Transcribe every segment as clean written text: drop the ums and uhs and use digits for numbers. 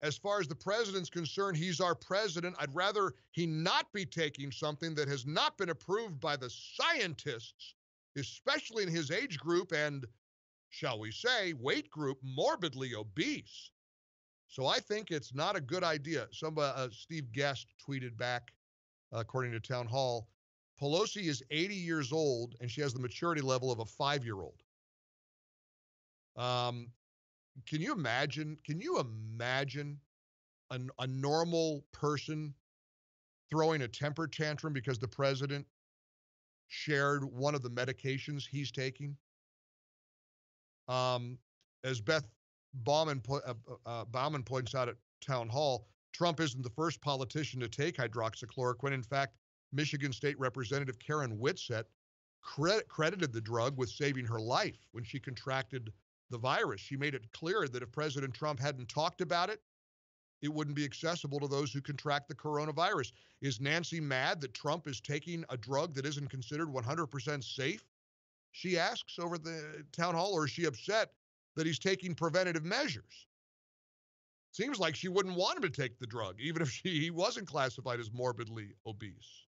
as far as the president's concerned, he's our president. I'd rather he not be taking something that has not been approved by the scientists, especially in his age group and, shall we say, weight group, morbidly obese. So I think it's not a good idea. Steve Guest tweeted back, according to Town Hall, Pelosi is 80 years old and she has the maturity level of a 5-year-old. Can you imagine a normal person throwing a temper tantrum because the president shared one of the medications he's taking? As Beth Bauman points out at Town Hall, Trump isn't the first politician to take hydroxychloroquine. In fact, Michigan State Representative Karen Whitsett credited the drug with saving her life when she contracted the virus. She made it clear that if President Trump hadn't talked about it, it wouldn't be accessible to those who contract the coronavirus. Is Nancy mad that Trump is taking a drug that isn't considered 100% safe? She asks over the Town Hall, or is she upset that he's taking preventative measures? Seems like she wouldn't want him to take the drug, even if he wasn't classified as morbidly obese.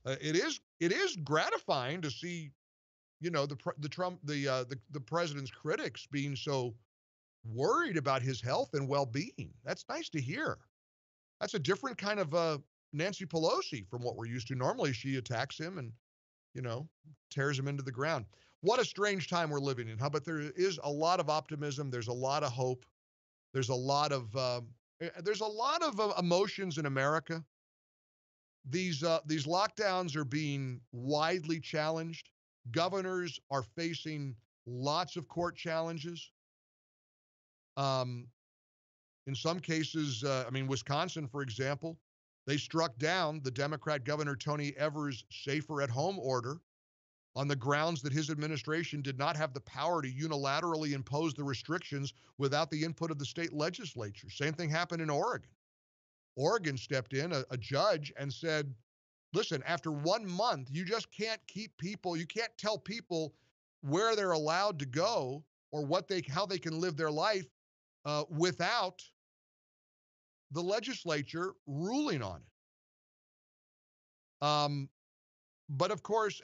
It is gratifying to see, the president's critics being so worried about his health and well-being. That's nice to hear. That's a different kind of Nancy Pelosi from what we're used to. Normally, she attacks him and, tears him into the ground. What a strange time we're living in. But there is a lot of optimism. There's a lot of hope. There's a lot of emotions in America. These lockdowns are being widely challenged. Governors are facing lots of court challenges. In some cases, Wisconsin, for example, they struck down the Democrat Governor Tony Evers' safer at home order on the grounds that his administration did not have the power to unilaterally impose the restrictions without the input of the state legislature. Same thing happened in Oregon. Oregon stepped in, a judge, and said, listen, after 1 month, you just can't you can't tell people where they're allowed to go or how they can live their life without the legislature ruling on it. But of course,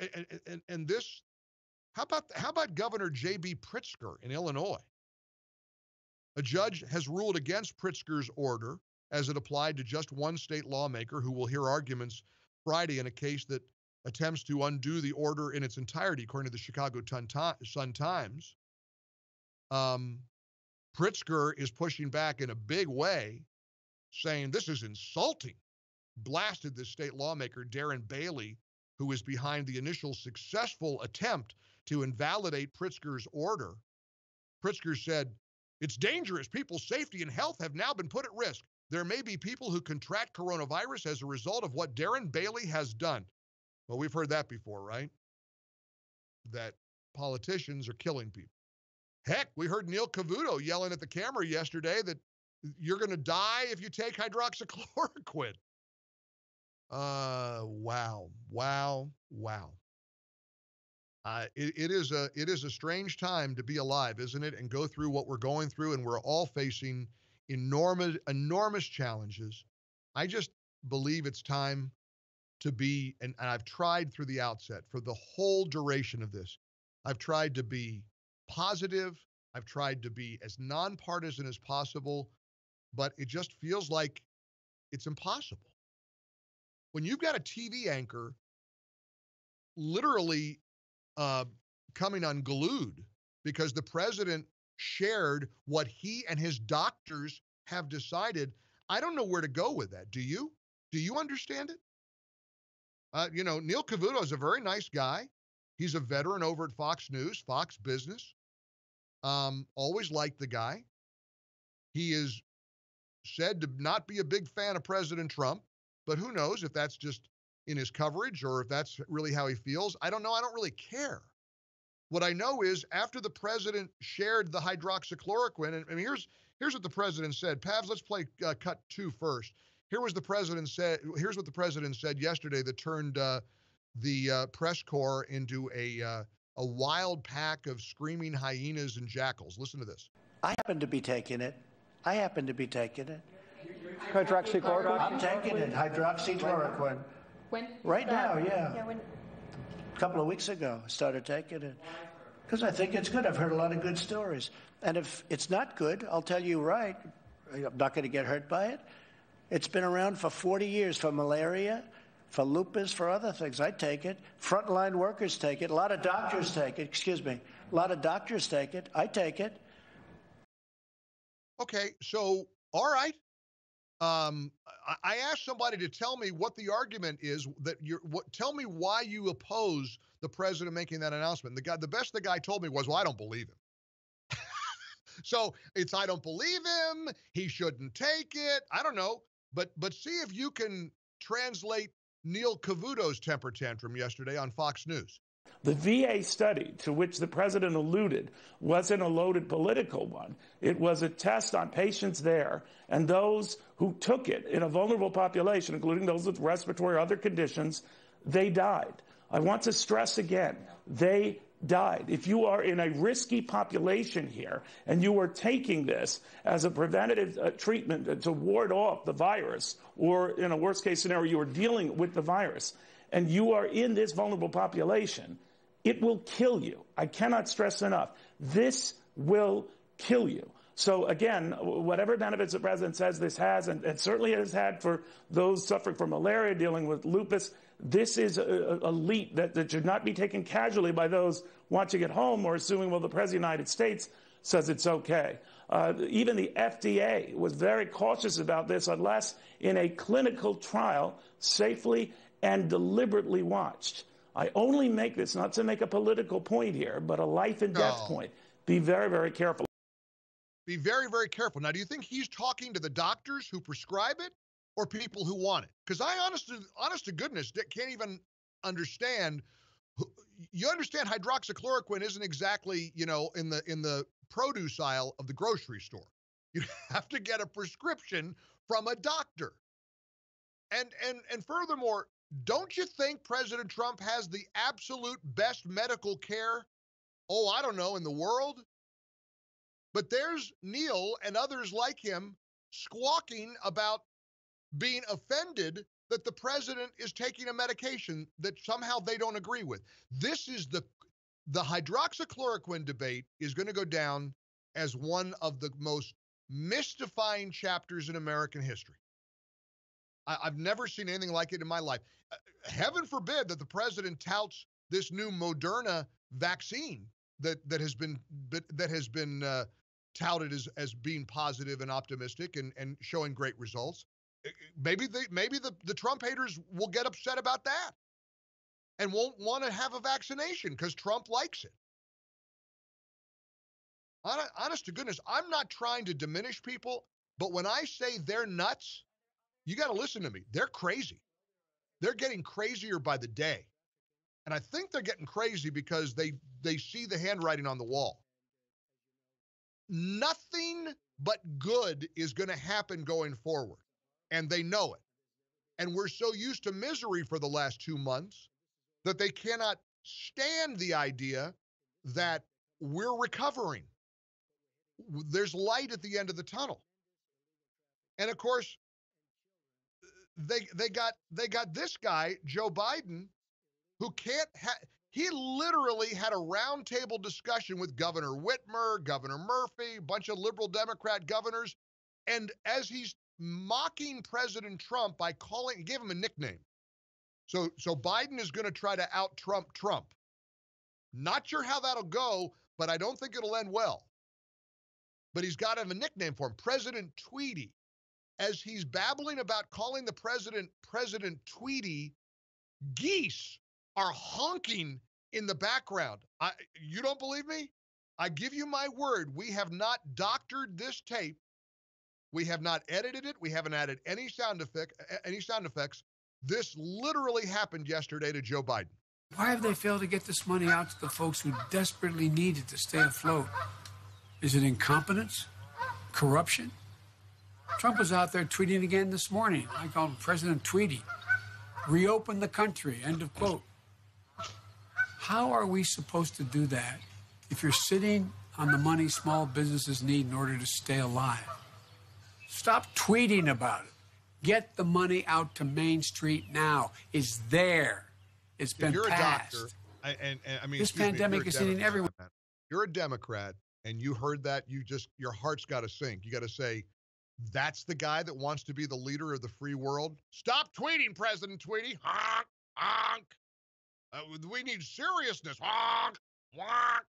and this, how about Governor J.B. Pritzker in Illinois? A judge has ruled against Pritzker's order as it applied to just one state lawmaker who will hear arguments Friday in a case that attempts to undo the order in its entirety, according to the Chicago Sun-Times. Pritzker is pushing back in a big way, saying this is insulting, blasted this state lawmaker, Darren Bailey, who is behind the initial successful attempt to invalidate Pritzker's order. Pritzker said, it's dangerous. People's safety and health have now been put at risk. There may be people who contract coronavirus as a result of what Darren Bailey has done. Well, we've heard that before, right? That politicians are killing people. Heck, we heard Neil Cavuto yelling at the camera yesterday that you're going to die if you take hydroxychloroquine. Wow. It is a strange time to be alive, isn't it? And go through what we're going through, and we're all facing enormous challenges. I just believe it's time to be, and I've tried through the outset for the whole duration of this, I've tried to be positive. I've tried to be as nonpartisan as possible, but it just feels like it's impossible. When you've got a TV anchor literally coming unglued because the president shared what he and his doctors have decided, I don't know where to go with that. Do you? Do you understand it? Neil Cavuto is a very nice guy. He's a veteran over at Fox News, Fox Business. Always liked the guy. He is said to not be a big fan of President Trump, but who knows if that's just in his coverage or if that's really how he feels. I don't know. I don't really care. What I know is after the president shared the hydroxychloroquine, and here's what the president said. Pavs, let's play cut 2 first. Here's what the president said yesterday that turned the press corps into a wild pack of screaming hyenas and jackals. Listen to this. I happen to be taking it I happen to be taking it. Hydroxychloroquine? I'm taking it, hydroxychloroquine. When? Right now, yeah. Yeah, when? A couple of weeks ago, I started taking it. Because I think it's good. I've heard a lot of good stories. And if it's not good, I'll tell you right. I'm not going to get hurt by it. It's been around for 40 years for malaria, for lupus, for other things. I take it. Frontline workers take it. A lot of doctors take it. Excuse me. A lot of doctors take it. I take it. Okay, so, all right. I asked somebody to tell me what the argument is that tell me why you oppose the president making that announcement. The best the guy told me was, well, I don't believe him. So it's, I don't believe him. He shouldn't take it. I don't know. But see if you can translate Neil Cavuto's temper tantrum yesterday on Fox News. The VA study to which the president alluded wasn't a loaded political one. It was a test on patients there and those who took it in a vulnerable population, including those with respiratory or other conditions, they died. I want to stress again, they died. If you are in a risky population here and you are taking this as a preventative treatment to ward off the virus, or in a worst case scenario, you are dealing with the virus, and you are in this vulnerable population, it will kill you. I cannot stress enough. This will kill you. So again, whatever benefits the president says this has, and certainly has had for those suffering from malaria, dealing with lupus, this is a leap that should not be taken casually by those watching at home or assuming, well, the president of the United States says it's okay. Even the FDA was very cautious about this unless in a clinical trial safely and deliberately watched. I only make this not to make a political point here, but a life and death point. Be very, very careful. Be very, very careful. Now, do you think he's talking to the doctors who prescribe it or people who want it? Because I, honest to goodness, can't even understand. You understand hydroxychloroquine isn't exactly, in the produce aisle of the grocery store. You have to get a prescription from a doctor. And furthermore, don't you think President Trump has the absolute best medical care, I don't know, in the world? But there's Neil and others like him squawking about being offended that the president is taking a medication that somehow they don't agree with. This is the hydroxychloroquine debate is going to go down as one of the most mystifying chapters in American history. I've never seen anything like it in my life. Heaven forbid that the president touts this new Moderna vaccine that has been touted as being positive and optimistic and showing great results. Maybe the Trump haters will get upset about that and won't want to have a vaccination because Trump likes it. Honest to goodness, I'm not trying to diminish people, but when I say they're nuts, you got to listen to me. They're crazy. They're getting crazier by the day. And I think they're getting crazy because they see the handwriting on the wall. Nothing but good is going to happen going forward. And they know it. And we're so used to misery for the last 2 months that they cannot stand the idea that we're recovering. There's light at the end of the tunnel. And of course, they got this guy, Joe Biden, who he literally had a roundtable discussion with Governor Whitmer, Governor Murphy, a bunch of liberal Democrat governors. And as he's mocking President Trump by give him a nickname. So Biden is going to try to out-Trump Trump. Not sure how that'll go, but I don't think it'll end well. But he's got him a nickname for him, President Tweety. As he's babbling about calling the president Tweety, geese are honking in the background. You don't believe me? I give you my word. We have not doctored this tape. We have not edited it. We haven't added any sound effects. This literally happened yesterday to Joe Biden. Why have they failed to get this money out to the folks who desperately need it to stay afloat? Is it incompetence? Corruption? Trump was out there tweeting again this morning. I call him President Tweety. Reopen the country, end of quote. How are we supposed to do that if you're sitting on the money small businesses need in order to stay alive? Stop tweeting about it. Get the money out to Main Street now. It's there. It's been If you're passed. a doctor, and I mean, This excuse me, if pandemic you're a is hitting Democrat, everyone. You're a Democrat, and you heard that, your heart's got to sink. You got to say, that's the guy that wants to be the leader of the free world? Stop tweeting, President Tweety. Honk, honk. We need seriousness. Honk, honk.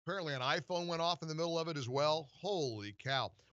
Apparently an iPhone went off in the middle of it as well. Holy cow.